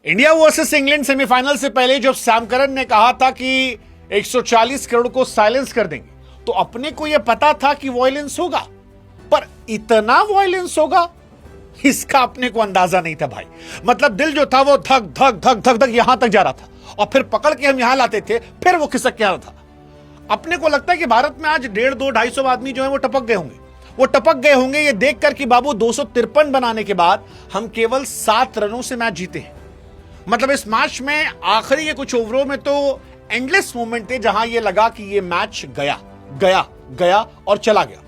India versus England semifinal से पहले जब सैम करन ने कहा था कि 140 करोड़ को साइलेंस कर देंगे, तो अपने को यह पता था कि वॉयलेंस होगा, पर इतना वॉयलेंस होगा इसका अपने को अंदाजा नहीं था भाई। मतलब दिल जो था वो धक धक धक धक धक यहां तक जा रहा था, और फिर पकड़ के हम यहां लाते थे, फिर वो खिसक के आ रहा था। अपने को लगता है कि भारत में आज 150-250 आदमी जो है वो टपक गए होंगे। वो टपक गए होंगे ये देखकर कि बाबू 253 बनाने के बाद हम केवल 7 रनों से मैच जीते हैं। मतलब इस मैच में आखिरी के कुछ ओवरों में तो एंडलेस मोमेंट थे जहां ये लगा कि ये मैच गया गया गया और चला गया।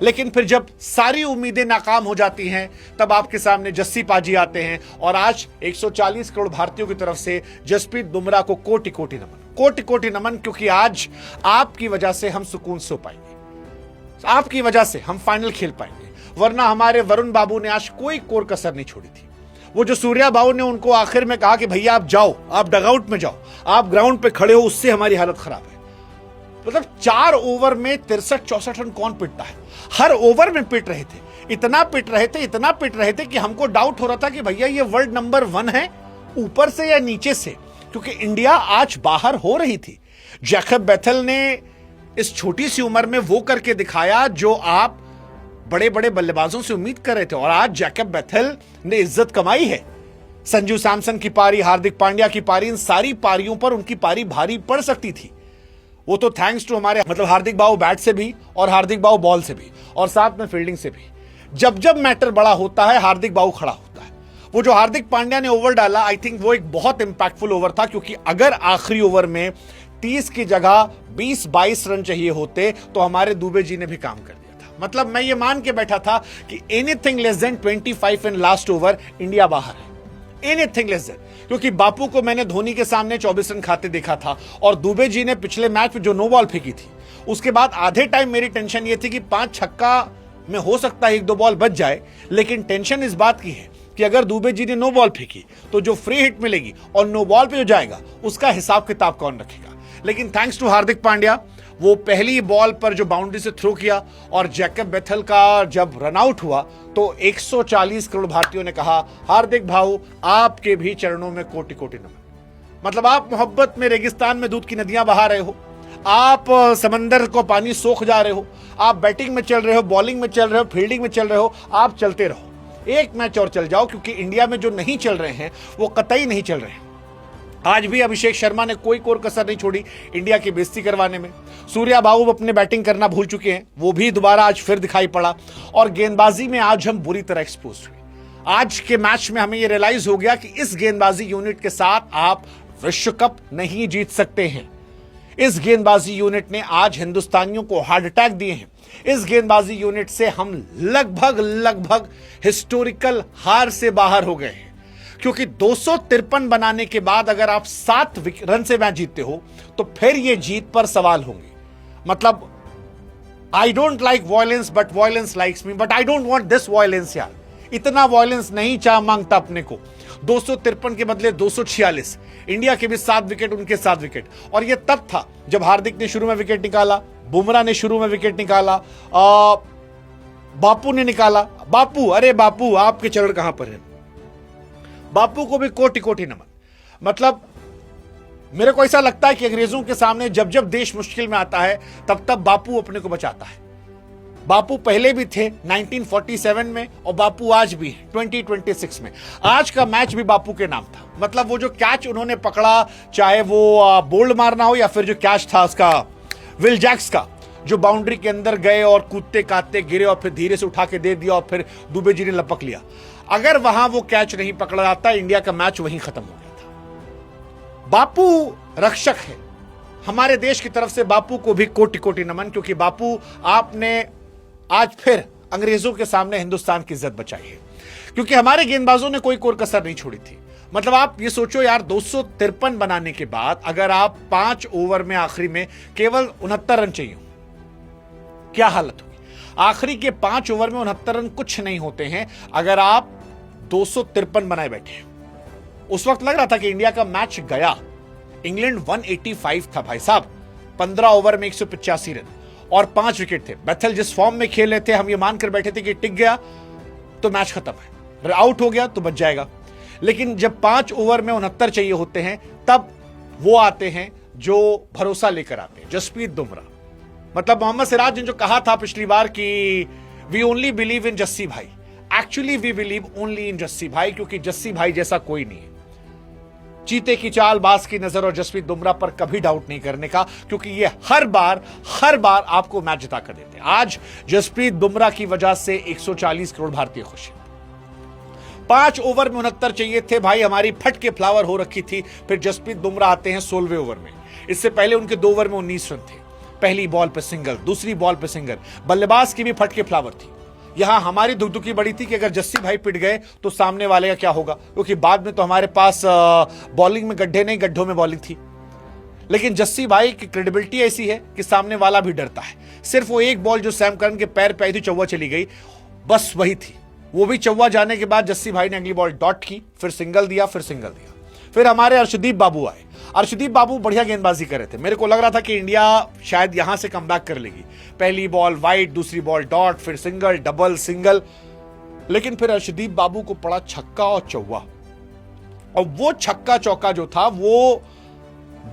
लेकिन फिर जब सारी उम्मीदें नाकाम हो जाती हैं, तब आपके सामने जस्सी पाजी आते हैं, और आज 140 करोड़ भारतीयों की तरफ से जसप्रीत बुमराह को कोटि कोटि नमन, कोटि कोटि नमन, क्योंकि आज आपकी वजह से हम सुकून सो पाएंगे, आपकी वजह से हम फाइनल खेल पाएंगे। वरना हमारे वरुण बाबू ने आज कोई कोर कसर नहीं छोड़ी थी। वो जो सूर्या बाबू ने उनको आखिर में कहा कि भैया आप जाओ, आप डगआउट में जाओ, आप ग्राउंड पे खड़े हो, उससे हमारी हालत खराब है। मतलब 4 ओवर में 63-64 रन कौन पिटता है? हर ओवर में पिट रहे थे, इतना पिट रहे थे, इतना पिट रहे थे कि हमको डाउट हो रहा था कि भैया ये वर्ल्ड नंबर 1 है ऊपर से या नीचे से, क्योंकि इंडिया आज बाहर हो रही थी। जैकब बेथेल ने इस छोटी सी उम्र में वो करके दिखाया जो आप बड़े बड़े बल्लेबाजों से उम्मीद कर रहे थे, और आज जैकब बेथेल ने इज्जत कमाई है। संजू सैमसन की पारी, हार्दिक पांड्या की पारी, इन सारी पारियों पर उनकी पारी भारी पड़ सकती थी। वो तो थैंक्स टू हमारे मतलब हार्दिक बाबू बैट से भी, और हार्दिक बाबू बॉल से भी, और साथ में फील्डिंग से भी। जब जब मैटर बड़ा होता है हार्दिक बाबू खड़ा होता है। वो जो हार्दिक पांड्या ने ओवर डाला, आई थिंक वो एक बहुत इंपैक्टफुल ओवर था, क्योंकि अगर आखिरी ओवर में 30 की जगह 20-22 रन चाहिए होते तो हमारे दुबे जी ने भी काम कर दिया था। मतलब मैं ये मान के बैठा था कि anything less than 25 in last over India बाहर है, एनीथिंग लेस देन। क्योंकि बापू को मैंने धोनी के सामने 24 रन खाते देखा था, और दुबे जी ने पिछले मैच में जो नो बॉल फेंकी थी, उसके बाद आधे टाइम मेरी टेंशन ये थी कि 5 छक्का में हो सकता है 1-2 बॉल बच जाए, लेकिन टेंशन इस बात की है कि अगर दुबे जी ने नो बॉल फेंकी तो जो फ्री हिट मिलेगी और नो बॉल पे जो जाएगा उसका हिसाब किताब कौन रखेगा। लेकिन थैंक्स टू हार्दिक पांड्या, वो पहली बॉल पर जो बाउंड्री से थ्रो किया, और जैकब बेथेल का जब रन आउट हुआ तो 140 करोड़ भारतीयों ने कहा हार्दिक भाऊ आपके भी चरणों में कोटि कोटि नमन। मतलब आप मोहब्बत में रेगिस्तान में दूध की नदियां बहा रहे हो, आप समंदर को पानी सोख जा रहे हो, आप बैटिंग में चल रहे हो, बॉलिंग में चल रहे हो, फील्डिंग में चल रहे हो, आप चलते रहो, एक मैच और चल जाओ, क्योंकि इंडिया में जो नहीं चल रहे हैं वो कतई नहीं चल रहे हैं। आज भी अभिषेक शर्मा ने कोई कोर कसर नहीं छोड़ी इंडिया की बेइज्जती करवाने में। सूर्या बाबू अपने बैटिंग करना भूल चुके हैं, वो भी दोबारा आज फिर दिखाई पड़ा, और गेंदबाजी में आज हम बुरी तरह एक्सपोज हुए। आज के मैच में हमें यह रियलाइज हो गया कि इस गेंदबाजी यूनिट के साथ आप विश्व कप नहीं जीत सकते हैं। इस गेंदबाजी यूनिट ने आज हिंदुस्तानियों को हार्ट अटैक दिए हैं। इस गेंदबाजी यूनिट से हम लगभग हिस्टोरिकल हार से बाहर हो गए हैं, क्योंकि 253 बनाने के बाद अगर आप 7 रन से मैच जीतते हो तो फिर ये जीत पर सवाल होंगे। मतलब I don't like violence but violence likes me, but I don't want this violence यार। इतना वॉयलेंस नहीं चाह मांगता अपने को। 253 के बदले 246, इंडिया के भी 7 विकेट, उनके 7 विकेट। और यह तब था जब हार्दिक ने शुरू में विकेट निकाला, बुमराह ने शुरू में विकेट निकाला, बापू ने निकाला। बापू, अरे बापू आपके चरण कहां पर है? बापू को भी कोटि कोटि नमन। मतलब मेरे को ऐसा लगता है कि अंग्रेजों के सामने जब जब देश मुश्किल में आता है तब तब बापू अपने को बचाता है। बापू पहले भी थे 1947 में, और बापू आज भी है 2026 में। आज का मैच भी बापू के नाम था। मतलब वो जो कैच उन्होंने पकड़ा, चाहे वो बोल्ड मारना हो या फिर जो कैच था उसका विल जैक्स का, जो बाउंड्री के अंदर गए और कूदते काटते गिरे और फिर धीरे से उठा के दे दिया, और फिर दुबे जी ने लपक लिया। अगर वहां वो कैच नहीं पकड़ा जाता, इंडिया का मैच वहीं खत्म हो गया था। बापू रक्षक है हमारे देश की तरफ से। बापू को भी कोटि कोटि नमन, क्योंकि बापू आपने आज फिर अंग्रेजों के सामने हिंदुस्तान की इज्जत बचाई है, क्योंकि हमारे गेंदबाजों ने कोई कोर कसर नहीं छोड़ी थी। मतलब आप ये सोचो यार, 253 बनाने के बाद अगर आप 5 ओवर में आखिरी में केवल 69 रन चाहिए, क्या हालत होगी? आखिरी के 5 ओवर में 69 रन कुछ नहीं होते हैं अगर आप 253 बनाए बैठे। उस वक्त लग रहा था कि इंडिया का मैच गया। इंग्लैंड 185 था भाई साहब, 15 ओवर में 185 रन और 5 विकेट थे। बेथेल जिस फॉर्म में खेल रहे थे, हम ये मानकर बैठे थे कि टिक गया तो मैच खत्म है, आउट हो गया तो बच जाएगा। लेकिन जब 5 ओवर में 69 चाहिए होते हैं तब वो आते हैं जो भरोसा लेकर आते हैं, जसप्रीत बुमराह। मतलब मोहम्मद सिराज ने जो कहा था पिछली बार कि we only believe in Jassi भाई, actually we believe only in Jassi भाई, क्योंकि जस्सी भाई जैसा कोई नहीं है। चीते की चाल, बाज की नजर और जसप्रीत बुमराह पर कभी डाउट नहीं करने का, क्योंकि ये हर बार आपको मैच जिता कर देते हैं। आज जसप्रीत बुमराह की वजह से 140 करोड़ भारतीय खुश हैं। 5 ओवर में 69 चाहिए थे भाई, हमारी फट के फ्लावर हो रखी थी। फिर जसप्रीत बुमराह आते हैं 16वें ओवर में। इससे पहले उनके 2 ओवर में 19 रन थे। पहली बॉल पे सिंगल, दूसरी बॉल पे सिंगल, बल्लेबाज की भी फट के फ्लावर थी। यहां हमारी दुखदुखी बड़ी थी कि अगर जस्सी भाई पिट गए तो सामने वाले का क्या होगा, क्योंकि बाद में तो हमारे पास बॉलिंग में गड्ढे नहीं, गड्ढों में बॉलिंग थी। लेकिन जस्सी भाई की क्रेडिबिलिटी ऐसी है कि सामने वाला भी डरता है। सिर्फ वो एक बॉल जो सैम करन के पैर पे आई थी, चौवा चली गई, बस वही थी। वो भी चौवा जाने के बाद जस्सी भाई ने अगली बॉल डॉट की, फिर सिंगल दिया, फिर सिंगल दिया। फिर हमारे अर्शदीप बाबू आए। अर्शदीप बाबू बढ़िया गेंदबाजी कर रहे थे। मेरे को लग रहा था कि इंडिया शायद यहां से कमबैक कर लेगी। पहली बॉल वाइड, दूसरी बॉल डॉट, फिर सिंगल, डबल, सिंगल। लेकिन फिर अर्शदीप बाबू को पड़ा छक्का और चौवा, और वो छक्का चौका जो था वो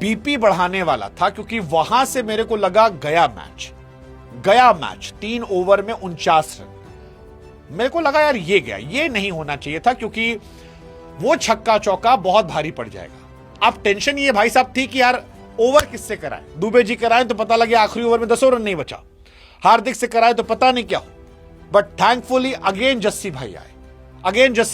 बीपी बढ़ाने वाला था, क्योंकि वहां से मेरे को लगा गया मैच 3 ओवर में 49 रन। मेरे को लगा यार ये गया, ये नहीं होना चाहिए था, क्योंकि वो छक्का चौका बहुत भारी पड़ जाएगा। अब टेंशन ये भाई साहब थी कि यार ओवर किससे कराए। दुबे जी कराए तो पता लगे आखिरी ओवर में 10 रन नहीं बचा, हार्दिक से कराए तो पता नहीं क्या हो। बट थैंकफुली अगेन जस्सी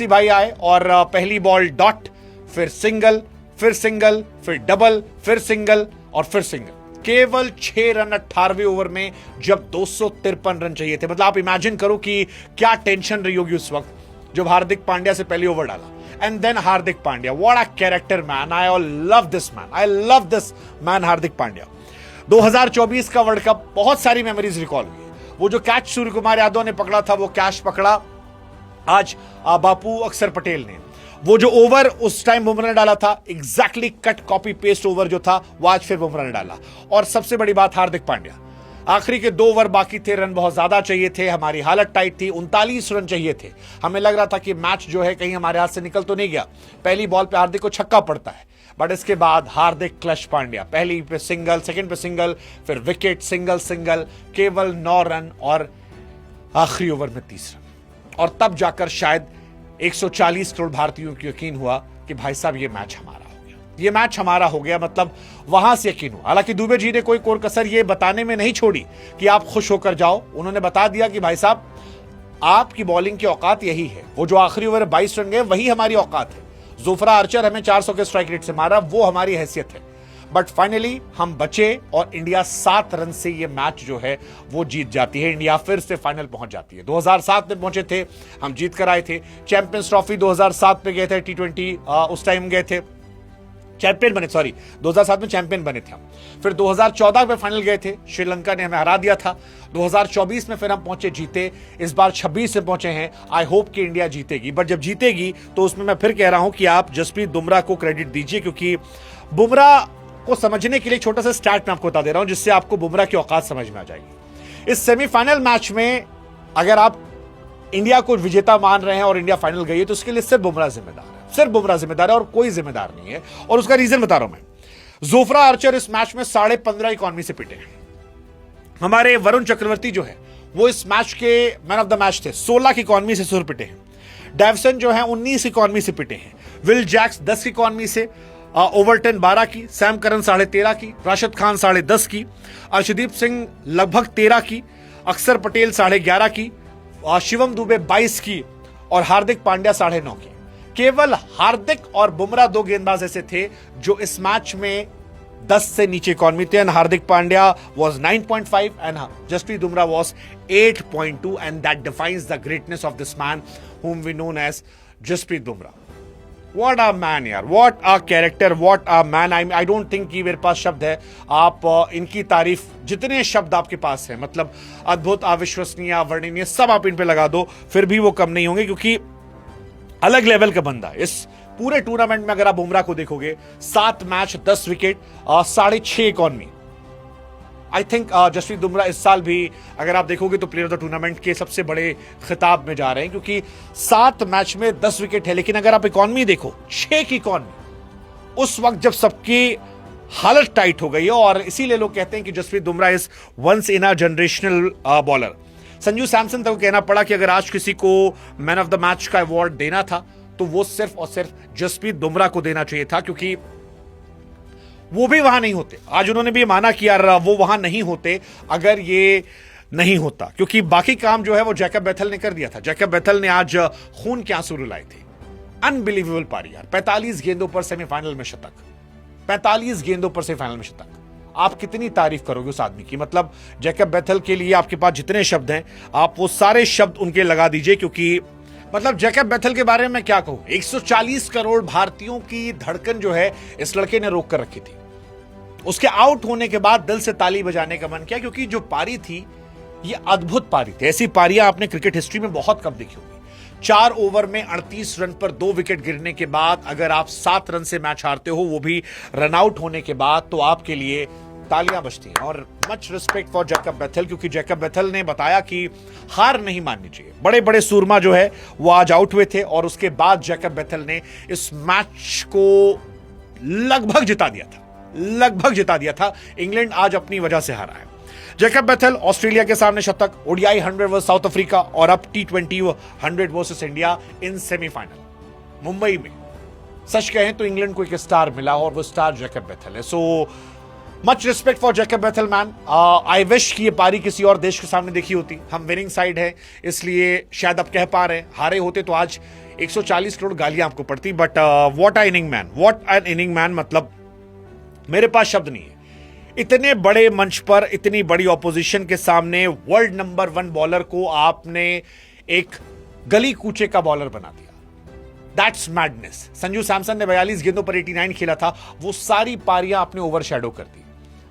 भाई आए और पहली बॉल डॉट, फिर सिंगल, फिर डबल, फिर सिंगल और फिर सिंगल। केवल 6 रन 18वें ओवर में, जब 253 रन चाहिए थे। मतलब आप इमेजिन करो कि क्या टेंशन रही होगी उस वक्त जब हार्दिक पांड्या से पहली ओवर डाला। And then Hardik Pandya, what a character man, I love this man Hardik Pandya. 2024 का वर्ल्ड कप, बहुत सारी मेमोरीज रिकॉल हुई। वो जो कैच सूर्य कुमार यादव ने पकड़ा था, वो कैच पकड़ा आज बापू अक्षर पटेल ने। वो जो ओवर उस टाइम बुमराह ने डाला था, exactly cut copy paste over जो था, वो आज फिर बुमराह ने डाला। और सबसे बड़ी बात, हार्दिक पांड्या, आखिरी के 2 ओवर बाकी थे, रन बहुत ज्यादा चाहिए थे, हमारी हालत टाइट थी, 39 रन चाहिए थे। हमें लग रहा था कि मैच जो है कहीं हमारे हाथ से निकल तो नहीं गया। पहली बॉल पे हार्दिक को छक्का पड़ता है, बट इसके बाद हार्दिक क्लच पांड्या, पहली पे सिंगल, सेकंड पे सिंगल, फिर विकेट, सिंगल, केवल 9 रन और आखिरी ओवर में 30 रन। और तब जाकर शायद 140 करोड़ भारतीयों को यकीन हुआ कि भाई साहब ये मैच हमारा हो गया। मतलब वहां से यकीन हुआ। हालांकि दुबे जी ने कोई कोर कसर ये बताने में नहीं छोड़ी कि आप खुश होकर जाओ। उन्होंने बता दिया कि भाई साहब आपकी बॉलिंग की औकात यही है। वो जो आखिरी ओवर 22 रन गए, वही हमारी औकात है। जोफ्रा आर्चर हमें 400 के स्ट्राइक रेट से मारा, वो हमारी हैसियत है। बट फाइनली हम बचे और इंडिया 7 रन से ये मैच जो है वो जीत जाती है। इंडिया फिर से फाइनल पहुंच जाती है। 2007 में पहुंचे थे, हम जीत कर आए थे। चैंपियंस ट्रॉफी 2007 में गए थे, T20 उस टाइम गए थे, चैंपियन बने, 2007 में चैंपियन बने थे हम। फिर 2014 में फाइनल गए थे, श्रीलंका ने हमें हरा दिया था। 2024 में फिर हम पहुंचे, जीते। इस बार 26 में पहुंचे हैं। आई होप कि इंडिया जीतेगी, बट जब जीतेगी तो उसमें मैं फिर कह रहा हूं कि आप जसप्रीत बुमराह को क्रेडिट दीजिए, क्योंकि बुमराह को समझने के लिए छोटा सा स्टैट मैं आपको बता दे रहा हूं, जिससे आपको बुमराह की औकात समझ में आ जाएगी। इस सेमीफाइनल मैच में अगर आप इंडिया को विजेता मान रहे हैं और इंडिया फाइनल गई है, तो उसके लिए सिर्फ बुमराह जिम्मेदार है और कोई जिम्मेदार नहीं है। और उसका रीजन बता रहा हूं मैं। जोफ्रा आर्चर इस मैच में 15.5 इकॉनमी से पिटे हैं। हमारे वरुण चक्रवर्ती जो है वो इस मैच के मैन ऑफ द मैच थे, 16 की इकॉनमी से सुर पिटे हैं। डेवसन जो है 19 इकॉनमी से पिटे हैं। विल जैक्स 10 की इकॉनमी से, ओवरटन 12 की, सैम करन 13.5 की, राशिद खान 10.5 की, अर्शदीप सिंह लगभग 13 की, अक्षर पटेल 11.5 की, शिवम दुबे 22 की और हार्दिक पांड्या 9.5 की। केवल हार्दिक और बुमराह 2 गेंदबाज ऐसे थे जो इस मैच में 10 से नीचे इकॉनमी थे। And Hardik Pandya was 9.5 and Jasprit Bumrah was 8.2 and that defines the greatness of this man whom we known as Jasprit Bumrah. What a man यार, what a character, what a man। I don't think कि मेरे पास शब्द है। आप इनकी तारीफ, जितने शब्द आपके पास है, मतलब अद्भुत, अविश्वसनीय, अवर्णनीय, सब आप इन पे लगा दो, फिर भी वो कम नहीं होंगे, क्योंकि अलग लेवल का बंदा। इस पूरे टूर्नामेंट में अगर आप बुमराह को देखोगे, 7 match 10 wicket, 6.5 economy. I think Jasprit Bumrah इस साल भी अगर आप देखोगे तो प्लेयर ऑफ द टूर्नामेंट के सबसे बड़े खिताब में जा रहे हैं, क्योंकि 7 मैच में 10 विकेट है। लेकिन अगर आप इकॉनमी देखो, 6 की इकॉनमी, उस वक्त जब सबकी हालत टाइट हो गई है, और इसीलिए लोग कहते हैं कि Jasprit Bumrah is once in a generational bowler. Sanju Samson तक कहना पड़ा कि अगर आज किसी को मैन ऑफ द मैच का अवार्ड देना था तो वो सिर्फ और सिर्फ जसप्रीत बुमराह को देना चाहिए था, क्योंकि वो भी वहां नहीं होते। आज उन्होंने भी माना कि यार वो वहां नहीं होते अगर ये नहीं होता, क्योंकि बाकी काम जो है वो जैकब बेथल ने कर दिया था। जैकब बेथल ने आज खून के आंसू रुलाए थे। अनबिलीवेबल पारी यार, 45 गेंदों पर सेमीफाइनल में शतक, 45 गेंदों पर सेमीफाइनल में शतक। आप कितनी तारीफ करोगे उस आदमी की। मतलब जैकब बेथल के लिए आपके पास जितने शब्द हैं आप वो सारे शब्द उनके लगा दीजिए, क्योंकि मतलब जैकब बेथल के बारे में मैं क्या कहूं। 140 करोड़ भारतीयों की धड़कन जो है इस लड़के ने रोक कर रखी थी। उसके आउट होने के बाद दिल से ताली बजाने का मन किया, क्योंकि जो पारी थी ये अद्भुत पारी थी। ऐसी पारियां आपने क्रिकेट हिस्ट्री में बहुत कम देखी होगी। 4 ओवर में 38 रन पर 2 विकेट गिरने के बाद अगर आप 7 रन से मैच हारते हो, वो भी रन आउट होने के बाद, तो आपके लिए तालियां बजती हैं। और much respect for Jacob Bethell, क्योंकि जैकब बेथल ने बताया कि हार नहीं माननी चाहिए। बड़े बड़े सूरमा जो है वो आज आउट हुए थे, और उसके बाद जैकब बेथल ने इस मैच को लगभग जिता दिया था। इंग्लैंड आज अपनी वजह से हारा है। जैकब बेथल ऑस्ट्रेलिया के सामने शतक, ओडीआई 100 वर्सेस साउथ अफ्रीका, और अब T20 100 versus India in semifinal Mumbai में। सच कहें तो इंग्लैंड को एक स्टार मिला, और वो स्टार जैकब बेथल है। So much respect for Jacob Bethell man. I wish कि ये पारी किसी और देश के सामने देखी होती। हम विनिंग साइड है इसलिए शायद आप कह पा रहे हैं, हारे होते तो आज 140 करोड़ गालियां आपको पड़ती। But what an inning man, मतलब मेरे पास शब्द नहीं है। इतने बड़े मंच पर, इतनी बड़ी ऑपोजिशन के सामने वर्ल्ड नंबर 1 बॉलर को आपने एक गली कूचे का बॉलर बना दिया। That's madness. संजू सैमसन ने 42 गेंदों पर 89 खेला था। वो सारी पारियां आपने ओवरशैडो कर दी।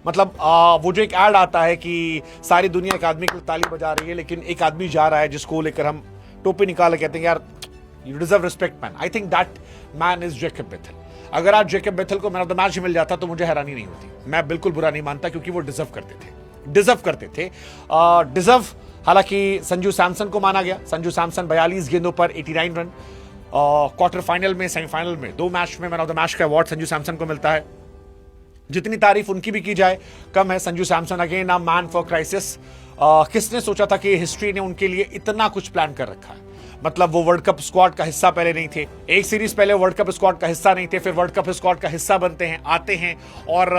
मतलब वो जो एक ऐड आता है कि सारी दुनिया एक आदमी को ताली बजा रही है, लेकिन एक आदमी जा रहा है जिसको लेकर हम टोपी निकाल कहते हैं यार you deserve respect man. I think that man is Jacob Bethell. अगर आज जैकब बेथल को मैन ऑफ द मैच मिल जाता तो मुझे हैरानी नहीं होती। मैं बिल्कुल बुरा नहीं मानता, क्योंकि वो डिजर्व करते थे। हालांकि संजू सैमसन को माना गया। संजू सैमसन 42 गेंदों पर 89 रन। क्वार्टर फाइनल में, सेमीफाइनल में 2 मैच में मैन ऑफ द मैच का अवार्ड संजू सैमसन को मिलता है। जितनी तारीफ उनकी भी की जाए कम है। Sanju Samson again a man for crisis. किसने सोचा था कि हिस्ट्री ने उनके लिए इतना कुछ प्लान कर रखा है। मतलब वो वर्ल्ड कप स्क्वाड का हिस्सा पहले नहीं थे, एक सीरीज पहले वर्ल्ड कप स्क्वाड का हिस्सा नहीं थे, फिर वर्ल्ड कप स्क्वाड का हिस्सा बनते हैं, आते हैं और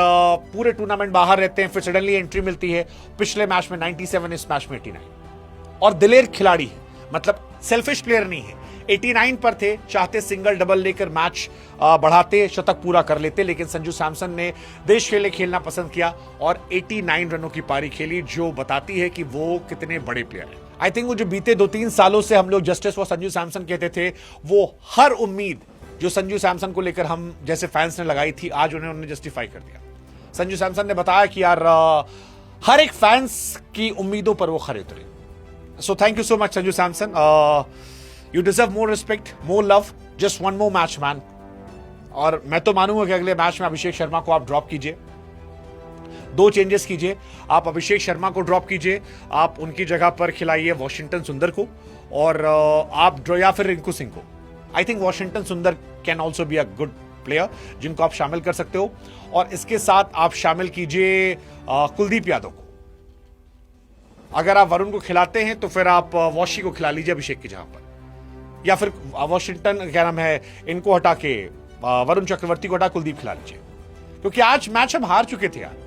पूरे टूर्नामेंट बाहर रहते हैं, फिर सडनली एंट्री मिलती है। पिछले मैच में 97, इस मैच में 89। और दिलेर खिलाड़ी है, मतलब सेल्फिश प्लेयर नहीं है। 89 पर थे, चाहते सिंगल डबल लेकर मैच बढ़ाते, शतक पूरा कर लेते, लेकिन संजू सैमसन ने देश के लिए खेलना पसंद किया और 89 रनों की पारी खेली, जो बताती है कि वो कितने बड़े प्लेयर हैं। आई थिंक वो जो बीते 2-3 सालों से हम लोग जस्टिस फॉर संजू सैमसन कहते थे, वो हर उम्मीद जो संजू सैमसन को लेकर हम जैसे फैंस ने लगाई थी, आज उन्होंने जस्टिफाई कर दिया। संजू सैमसन ने बताया कि यार हर एक फैंस की उम्मीदों पर वो खरे उतरे। So thank you so much Sanju Samson. You deserve more respect, more love, just one more match man. और मैं तो मानूंगा कि अगले मैच में अभिषेक शर्मा को आप ड्रॉप कीजिए, 2 चेंजेस कीजिए। आप अभिषेक शर्मा को ड्रॉप कीजिए, आप उनकी जगह पर खिलाइए वॉशिंगटन सुंदर को, और आप या फिर रिंकू सिंह को। आई थिंक वॉशिंगटन सुंदर can also be a good player जिनको आप शामिल कर सकते हो। और इसके साथ आप शामिल कीजिए कुलदीप यादव को। अगर आप वरुण को खिलाते हैं तो फिर आप वॉशी को खिला लीजिए अभिषेक की जगह पर, या फिर वॉशिंगटन क्या नाम है, इनको हटा के वरुण चक्रवर्ती को हटा कुलदीप खिला लीजिए, क्योंकि आज मैच हम हार चुके थे यार।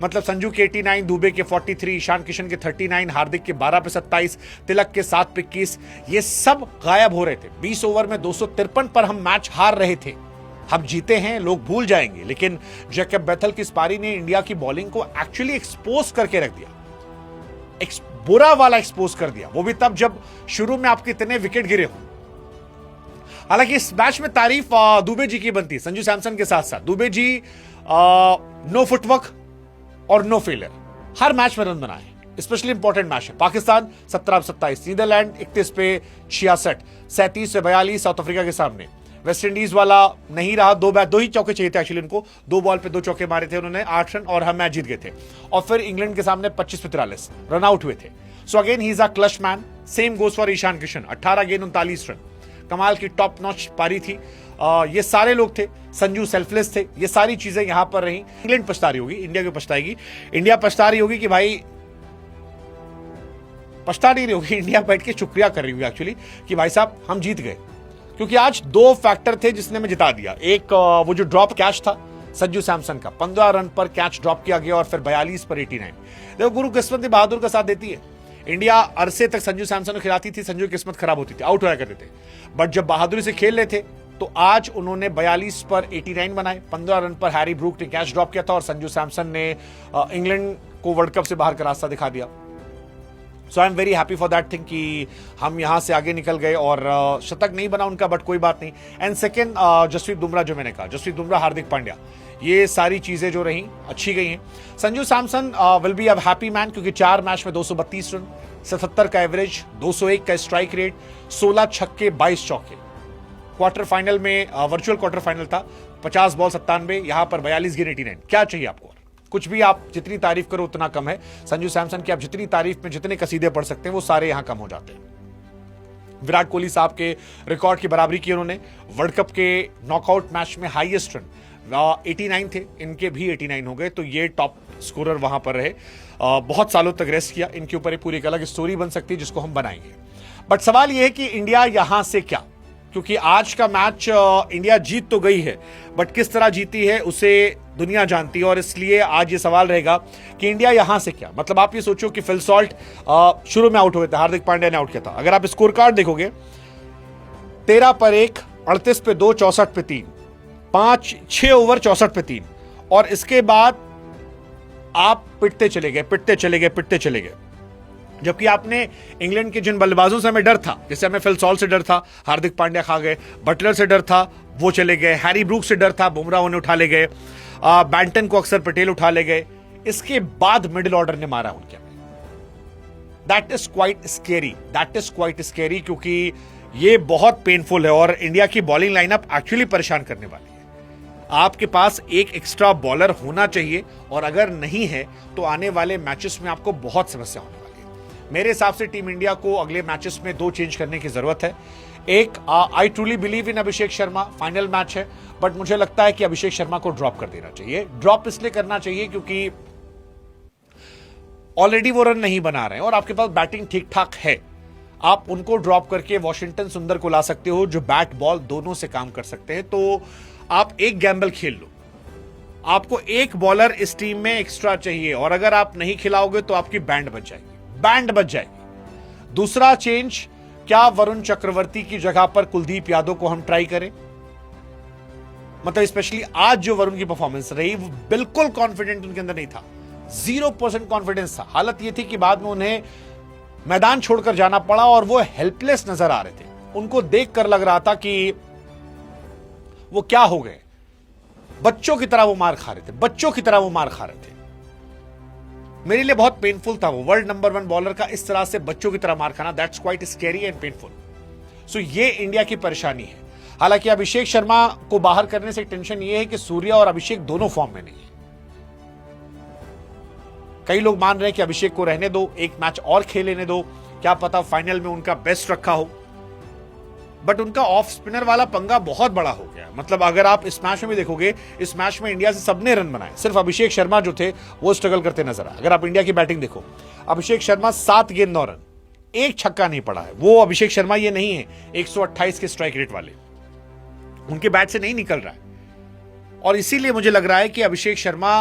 मतलब संजू के 89, दुबे के 43, ईशान किशन के 39, हार्दिक के 12 पे 27, तिलक के 7 पे 21, ये सब गायब हो रहे थे। 20 ओवर में 253 पर हम मैच हार रहे थे। हम जीते हैं, लोग भूल जाएंगे, लेकिन जैकब बेथल की इस पारी ने इंडिया की बॉलिंग को एक्चुअली एक्सपोज करके रख दिया, बुरा वाला एक्सपोज कर दिया, वो भी तब जब शुरू में आपके इतने विकेट गिरे हो। हालांकि इस मैच में तारीफ दुबे जी की बनती है, संजू सैमसन के साथ साथ। दुबे जी नो फुटवर्क और नो फेलियर, हर मैच में रन बनाए, स्पेशली इंपॉर्टेंट मैच है। पाकिस्तान 17 पे 27, नीदरलैंड 31 पे 66, 37 पे 42 साउथ अफ्रीका के सामने, वेस्ट इंडीज वाला नहीं रहा, दो ही चौके चाहिए थे एक्चुअली उनको, 2 बॉल पे 2 चौके मारे थे उन्होंने, 8 रन, और हम मैच जीत गए थे। और फिर इंग्लैंड के सामने 25 पे 43 रन आउट हुए थे। So again he is a clutch man. Same goes for Ishan Kishan, 18 गेंद 39 रन, कमाल की टॉप नॉच पारी थी। ये सारे लोग थे, संजू सेल्फलेस थे, ये सारी चीजें यहां पर रही। इंग्लैंड पछता रही होगी, इंडिया क्यों पछताएगी? इंडिया पछता रही होगी कि भाई, पछता नहीं रही होगी, इंडिया बैठ के शुक्रिया कर रही होगी एक्चुअली कि भाई साहब हम जीत गए। क्योंकि आज 2 फैक्टर थे जिसने हमें जिता दिया। एक वो जो ड्रॉप कैच था संजू सैमसन का, 15 रन पर कैच ड्रॉप किया गया और फिर 42 पर 89। देखो, गुरु किस्मत बहादुर का साथ देती है। इंडिया अरसे तक संजू सैमसन को खिलाती थी, संजू की किस्मत खराब होती थी, आउट होया करते थे। बट जब बहादुरी से खेल रहे थे तो आज उन्होंने 42 पर 89 बनाए। 15 रन पर हैरी ब्रूक ने कैच ड्रॉप किया था और संजू सैमसन ने इंग्लैंड को वर्ल्ड कप से बाहर का रास्ता दिखा दिया। So I am very happy for that thing कि हम यहां से आगे निकल गए। और शतक नहीं बना उनका, बट कोई बात नहीं। एंड सेकेंड, जसप्रीत बुमराह, जो मैंने कहा, जसप्रीत बुमराह, हार्दिक पांड्या, ये सारी चीजें जो रही अच्छी गई हैं। Sanju Samson will be a happy man, क्योंकि 4 मैच में 232 रन, 77 का एवरेज, 201 का स्ट्राइक रेट, 16 छक्के 22 चौके। क्वार्टर फाइनल में, वर्चुअल क्वार्टर फाइनल था, 50 बॉल 97, यहां पर 42 गेंद 89। क्या चाहिए आपको? कुछ भी। आप जितनी तारीफ करो उतना कम है। संजू सैमसन की आप जितनी तारीफ में जितने कसीदे पढ़ सकते हैं वो सारे यहां कम हो जाते हैं। विराट कोहली साहब के रिकॉर्ड की बराबरी की उन्होंने। वर्ल्ड कप के नॉकआउट मैच में हाईएस्ट रन 89 थे, इनके भी 89 हो गए। तो ये टॉप स्कोरर वहां पर रहे। बहुत सालों तक रेस्ट किया। इनके ऊपर एक पूरी एक अलग स्टोरी बन सकती है जिसको हम बनाएंगे। बट सवाल यह है कि इंडिया यहां से क्या, क्योंकि आज का मैच इंडिया जीत तो गई है, बट किस तरह जीती है उसे दुनिया जानती है। और इसलिए आज ये सवाल रहेगा कि इंडिया यहां से क्या। मतलब आप ये सोचो कि फिल सॉल्ट शुरू में आउट हुए थे, हार्दिक पांड्या ने आउट किया था। अगर आप स्कोर कार्ड देखोगे, 13 पर 1, 38 पे 2, 64 पे 3, 6 ओवर 64 पे 3, और इसके बाद आप पिटते चले गए। जबकि आपने इंग्लैंड के जिन बल्लेबाजों से हमें डर था, जैसे हमें फिल सॉल्ट से डर था, हार्दिक पांड्या खा गए, बटलर से डर था, वो चले गए, हैरी ब्रूक से डर था, बुमराह उन्हें उठा ले गए, बैंटन को अक्सर पटेल उठा ले गए, इसके बाद मिडिल ऑर्डर ने मारा उनके। दैट इज क्वाइट स्केरी, क्योंकि ये बहुत पेनफुल है और इंडिया की बॉलिंग लाइनअप एक्चुअली परेशान करने वाली है। आपके पास एक एक्स्ट्रा बॉलर होना चाहिए, और अगर नहीं है तो आने वाले मैचेस में आपको बहुत समस्या होने वाली है। मेरे हिसाब से टीम इंडिया को अगले मैचेस में 2 चेंज करने की जरूरत है। एक, I truly believe in Abhishek Sharma, final match है, बट मुझे लगता है कि अभिषेक शर्मा को ड्रॉप कर देना चाहिए। ड्रॉप इसलिए करना चाहिए क्योंकि ऑलरेडी वो रन नहीं बना रहे हैं और आपके पास बैटिंग ठीक ठाक है। आप उनको ड्रॉप करके वॉशिंगटन सुंदर को ला सकते हो, जो बैट बॉल दोनों से काम कर सकते हैं। तो आप एक गैम्बल खेल लो, आपको एक बॉलर इस टीम में एक्स्ट्रा चाहिए, और अगर आप नहीं खिलाओगे तो आपकी बैंड बच जाएगी। दूसरा चेंज, क्या वरुण चक्रवर्ती की जगह पर कुलदीप यादव को हम ट्राई करें? मतलब स्पेशली आज जो वरुण की परफॉर्मेंस रही, वो बिल्कुल कॉन्फिडेंट उनके अंदर नहीं था, 0% कॉन्फिडेंस था। हालत यह थी कि बाद में उन्हें मैदान छोड़कर जाना पड़ा और वो हेल्पलेस नजर आ रहे थे। उनको देखकर लग रहा था कि वो क्या हो गए, बच्चों की तरह वो मार खा रहे थे। मेरे लिए बहुत पेनफुल था वो, वर्ल्ड नंबर 1 बॉलर का इस तरह से बच्चों की तरह मार खाना। That's quite scary and painful. So ये इंडिया की परेशानी है। हालांकि अभिषेक शर्मा को बाहर करने से टेंशन ये है कि सूर्या और अभिषेक दोनों फॉर्म में नहीं है। कई लोग मान रहे हैं कि अभिषेक को रहने दो, एक मैच और खेल लेने दो, क्या पता फाइनल में उनका बेस्ट रखा हो। बट उनका ऑफ स्पिनर वाला पंगा बहुत बड़ा हो गया। मतलब अगर आप इस मैच में भी देखोगे, इस मैच में इंडिया से सबने रन बनाए, सिर्फ अभिषेक शर्मा जो थे वो स्ट्रगल करते नजर आए। अगर आप इंडिया की बैटिंग देखो, अभिषेक शर्मा 7 गेंद 9 रन, एक छक्का नहीं पड़ा है। वो अभिषेक शर्मा ये नहीं है 128 के स्ट्राइक रेट वाले, उनके बैट से नहीं निकल रहा है। और इसीलिए मुझे लग रहा है कि अभिषेक शर्मा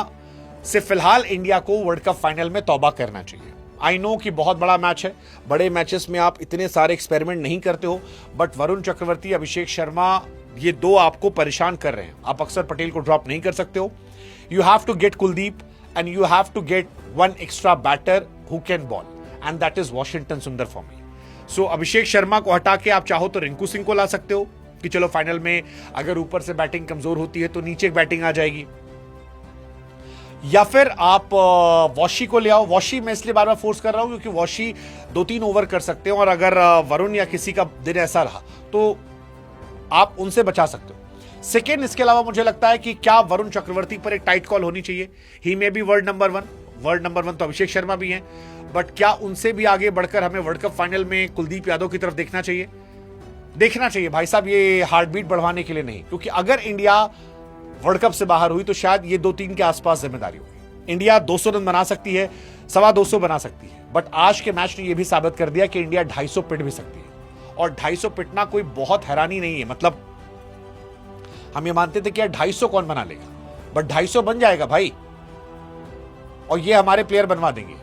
से फिलहाल इंडिया को वर्ल्ड कप फाइनल में तौबा करना चाहिए। आई नो कि बहुत बड़ा मैच है, बड़े मैचेस में आप इतने सारे एक्सपेरिमेंट नहीं करते हो, बट वरुण चक्रवर्ती, अभिषेक शर्मा, ये 2 आपको परेशान कर रहे हैं। आप अक्सर पटेल को ड्रॉप नहीं कर सकते हो। You have to get Kuldeep and you have to get 1 extra batter who can bowl, and that is Washington Sundar for me. So Abhishek Sharma को हटा के आप चाहो तो रिंकू सिंह को ला सकते हो कि चलो फाइनल में अगर ऊपर से बैटिंग कमजोर होती है तो नीचे बैटिंग आ जाएगी, या फिर आप वॉशी को ले आओ। वॉशी मैं इसलिए बार बार फोर्स कर रहा हूं क्योंकि वॉशी 2-3 ओवर कर सकते हैं, और अगर वरुण या किसी का दिन ऐसा रहा तो आप उनसे बचा सकते हो। सेकेंड, इसके अलावा मुझे लगता है कि क्या वरुण चक्रवर्ती पर एक टाइट कॉल होनी चाहिए। He may be world number one तो अभिषेक शर्मा भी हैं, बट क्या उनसे भी आगे बढ़कर हमें वर्ल्ड कप फाइनल में कुलदीप यादव की तरफ देखना चाहिए भाई साहब, ये हार्ट बीट बढ़वाने के लिए नहीं, क्योंकि अगर इंडिया वर्ल्ड कप से बाहर हुई तो शायद ये 2-3 के आसपास जिम्मेदारी होगी। इंडिया 200 रन बना सकती है, 225 बना सकती है, बट आज के मैच ने यह भी साबित कर दिया कि इंडिया 250 पिट भी सकती है। और 250 पिटना कोई बहुत हैरानी नहीं है। मतलब हम ये मानते थे कि यार 250 कौन बना लेगा, बट 250 बन जाएगा भाई, और ये हमारे प्लेयर बनवा देंगे।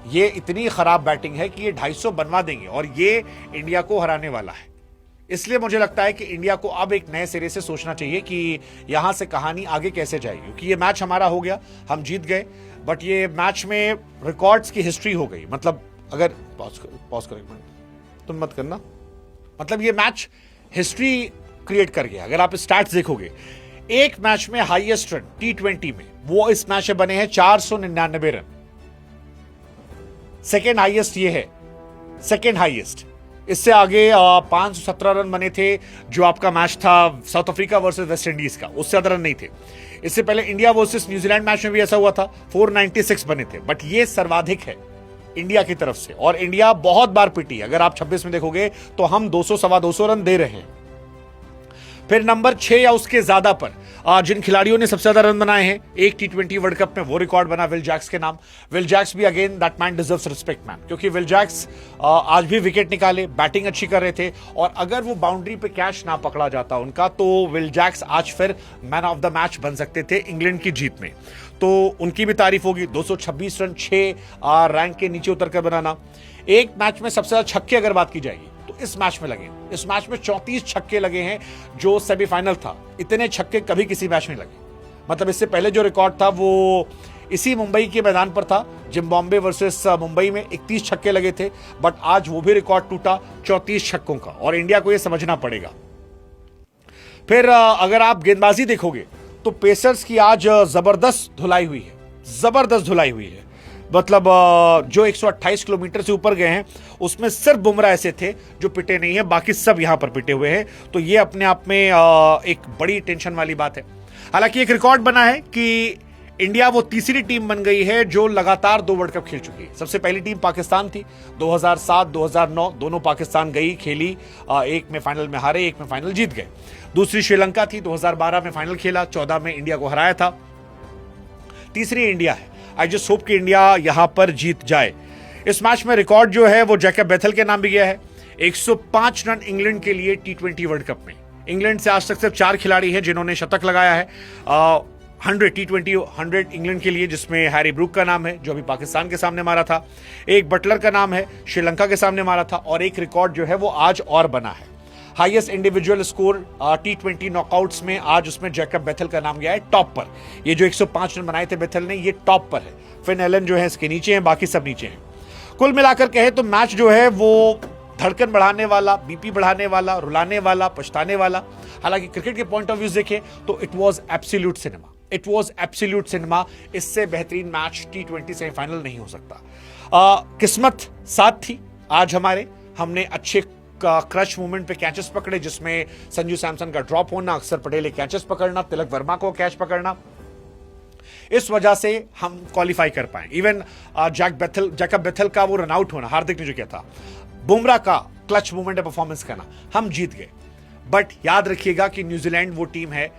ये इतनी खराब बैटिंग है कि ये 250 बनवा देंगे और ये इंडिया को हराने वाला है। इसलिए मुझे लगता है कि इंडिया को अब एक नए सिरे से सोचना चाहिए कि यहां से कहानी आगे कैसे जाएगी, क्योंकि ये मैच हमारा हो गया, हम जीत गए, बट ये मैच में रिकॉर्ड्स की हिस्ट्री हो गई। मतलब अगर पॉज करो एक मिनट, तुम मत करना, मतलब ये मैच हिस्ट्री क्रिएट कर गया। अगर आप स्टैट्स देखोगे, एक मैच में हाईएस्ट रन T20 में वो इस मैच में बने हैं 499 रन। सेकेंड हाईएस्ट ये है, सेकेंड हाईएस्ट। इससे आगे 517 रन बने थे जो आपका मैच था south Africa versus West Indies का, उससे ज्यादा रन नहीं थे। इससे पहले इंडिया वर्सेस न्यूजीलैंड मैच में भी ऐसा हुआ था, 496 बने थे, बट ये सर्वाधिक है इंडिया की तरफ से, और इंडिया बहुत बार पिटी। अगर आप 26 में देखोगे तो हम 200 सवा 200 रन दे रहे हैं। फिर नंबर 6 या उसके ज्यादा पर जिन खिलाड़ियों ने सबसे ज्यादा रन बनाए हैं एक T20 वर्ल्ड कप में, वो रिकॉर्ड बना विल जैक्स के नाम। विल जैक्स भी again that man deserves respect man, क्योंकि विल जैक्स आज भी विकेट निकाले, बैटिंग अच्छी कर रहे थे, और अगर वो बाउंड्री पे कैच ना पकड़ा जाता उनका तो विल जैक्स आज फिर मैन ऑफ द मैच बन सकते थे इंग्लैंड की जीत में। तो उनकी भी तारीफ होगी। 226 रन 6 रैंक के नीचे उतरकर बनाना। एक मैच में सबसे ज्यादा छक्के अगर बात की जाएगी तो इस मैच में लगे, इस मैच में 34 छक्के लगे हैं, जो सेमीफाइनल था इतने छक्के कभी किसी मैच में लगे। मतलब इससे पहले जो रिकॉर्ड था वो इसी मुंबई के मैदान पर था, जिम्बाब्वे वर्सेस मुंबई में 31 छक्के लगे थे, बट आज वो भी रिकॉर्ड टूटा 34 छक्कों का, और इंडिया को ये समझना पड़ेगा। फिर अगर आप गेंदबाजी देखोगे तो पेसर्स की आज जबरदस्त धुलाई हुई है, जबरदस्त धुलाई हुई है। मतलब जो 128 किलोमीटर से ऊपर गए हैं उसमें सिर्फ बुमराह ऐसे थे जो पिटे नहीं है, बाकी सब यहां पर पिटे हुए हैं। तो ये अपने आप में एक बड़ी टेंशन वाली बात है। हालांकि एक रिकॉर्ड बना है कि इंडिया वो तीसरी टीम बन गई है जो लगातार 2 वर्ल्ड कप खेल चुकी है। सबसे पहली टीम पाकिस्तान थी, 2007 2009 दोनों पाकिस्तान गई, खेली, एक में फाइनल में हारे, एक में फाइनल जीत गए। दूसरी श्रीलंका थी, 2012 में फाइनल खेला, 14 में इंडिया को हराया था। तीसरी इंडिया है। आई जस्ट होप कि इंडिया यहां पर जीत जाए। इस मैच में रिकॉर्ड जो है वो जैकब बेथल के नाम भी गया है। 105 रन इंग्लैंड के लिए T20 वर्ल्ड कप में। इंग्लैंड से आज तक सिर्फ 4 खिलाड़ी हैं जिन्होंने शतक लगाया है। 100 T20 100 इंग्लैंड के लिए, जिसमें हैरी ब्रूक का नाम है जो अभी पाकिस्तान के सामने मारा था, एक बटलर का नाम है श्रीलंका के सामने मारा था, और एक रिकॉर्ड जो है वो आज और बना है। Highest individual score T20 knockouts में आज उसमें जैकब बेथल का नाम गया है टॉप पर। ये जो 105 रन बनाए थे बेथल ने, ये टॉप पर है। फिन एलन जो है इसके नीचे हैं, बाकी सब नीचे हैं। कुल मिलाकर कहे तो मैच जो है वो धड़कन बढ़ाने वाला, बीपी बढ़ाने वाला, रुलाने वाला, पछताने वाला। हालांकि क्रिकेट के पॉइंट ऑफ व्यू देखें तो it was absolute cinema, it was absolute cinema. इससे बेहतरीन मैच T20 सेमीफाइनल नहीं हो सकता। किस्मत साथ थी आज हमारे, हमने अच्छे क्रच मूवमेंट पे कैचेस पकड़े, जिसमें संजू सैमसन का ड्रॉप होना, अक्षर पटेल के कैचेस पकड़ना, तिलक वर्मा को कैच पकड़ना, इस वजह से हम क्वालिफाई कर पाए। इवन जैकब बेथल का वो रन आउट होना, हार्दिक ने जो किया था, बुमराह का क्लच मूवमेंट परफॉर्मेंस करना, हम जीत गए। बट याद रखिएगा कि न्यूजीलैंड वो टीम है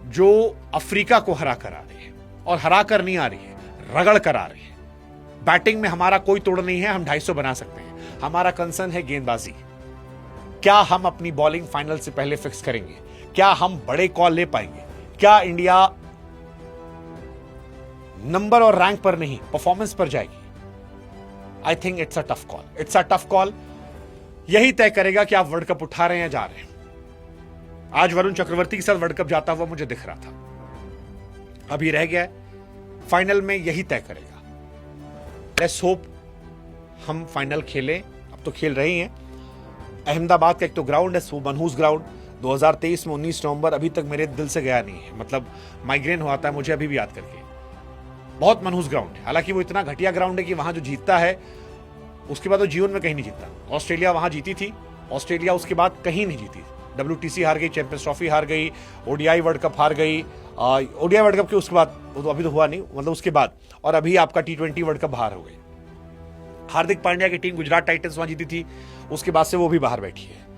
जो अफ्रीका को हरा कर आ रही है, और हरा कर नहीं आ रही है, रगड़ कर आ रही है। बैटिंग में हमारा कोई तोड़ नहीं है, हम 250 बना सकते हैं। हमारा कंसर्न है गेंदबाजी। क्या हम अपनी बॉलिंग फाइनल से पहले फिक्स करेंगे? क्या हम बड़े कॉल ले पाएंगे? क्या इंडिया नंबर और रैंक पर नहीं, परफॉर्मेंस पर जाएगी? I think it's a tough call, it's a tough call. यही तय करेगा कि आप वर्ल्ड कप उठा रहे हैं या जा रहे हैं। आज वरुण चक्रवर्ती के साथ वर्ल्ड कप जाता हुआ मुझे दिख रहा था, अभी रह गया है, फाइनल में यही तय करेगा। लेट्स होप हम फाइनल खेलें, अब तो खेल रहे हैं। अहमदाबाद का एक तो ग्राउंड है, वो मनहूस ग्राउंड, 2023 में 19 नवंबर अभी तक मेरे दिल से गया नहीं है। मतलब माइग्रेन हुआ था मुझे अभी भी याद करके। बहुत मनहूस ग्राउंड है, हालांकि वो इतना घटिया ग्राउंड है कि वहां जो जीतता है उसके बाद वो जीवन में कहीं नहीं जीतता। ऑस्ट्रेलिया वहां जीती थी, ऑस्ट्रेलिया उसके बाद कहीं नहीं जीती, WTC हार गई, चैंपियंस ट्रॉफी हार गई, ODI वर्ल्ड कप हार गई, ODI वर्ल्ड कप के उसके बाद, वो तो अभी तो हुआ नहीं, मतलब उसके बाद, और अभी आपका T20 वर्ल्ड कप बाहर हो गई। हार्दिक पांड्या की टीम गुजरात टाइटंस वहां जीती थी, उसके बाद से वो भी बाहर बैठी है।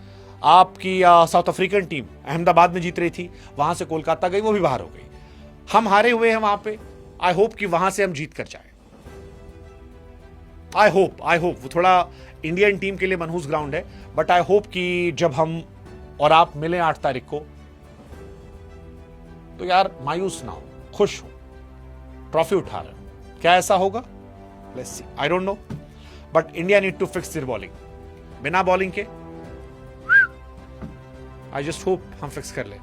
आपकी साउथ अफ्रीकन टीम अहमदाबाद में जीत रही थी, वहां से कोलकाता गई, वो भी बाहर हो गई। हम हारे हुए हैं वहां पे, आई होप कि वहां से हम जीत कर जाए। आई होप वो थोड़ा इंडियन टीम के लिए मनहूस ग्राउंड है, बट आई होप कि जब हम और आप मिले 8 तारीख को, तो यार मायूस ना हो, खुश हो, ट्रॉफी उठा रहे। क्या ऐसा होगा? Let's see, I don't know, but India need to fix their bowling. बिना बॉलिंग के आई जस्ट होप हम फिक्स कर लें।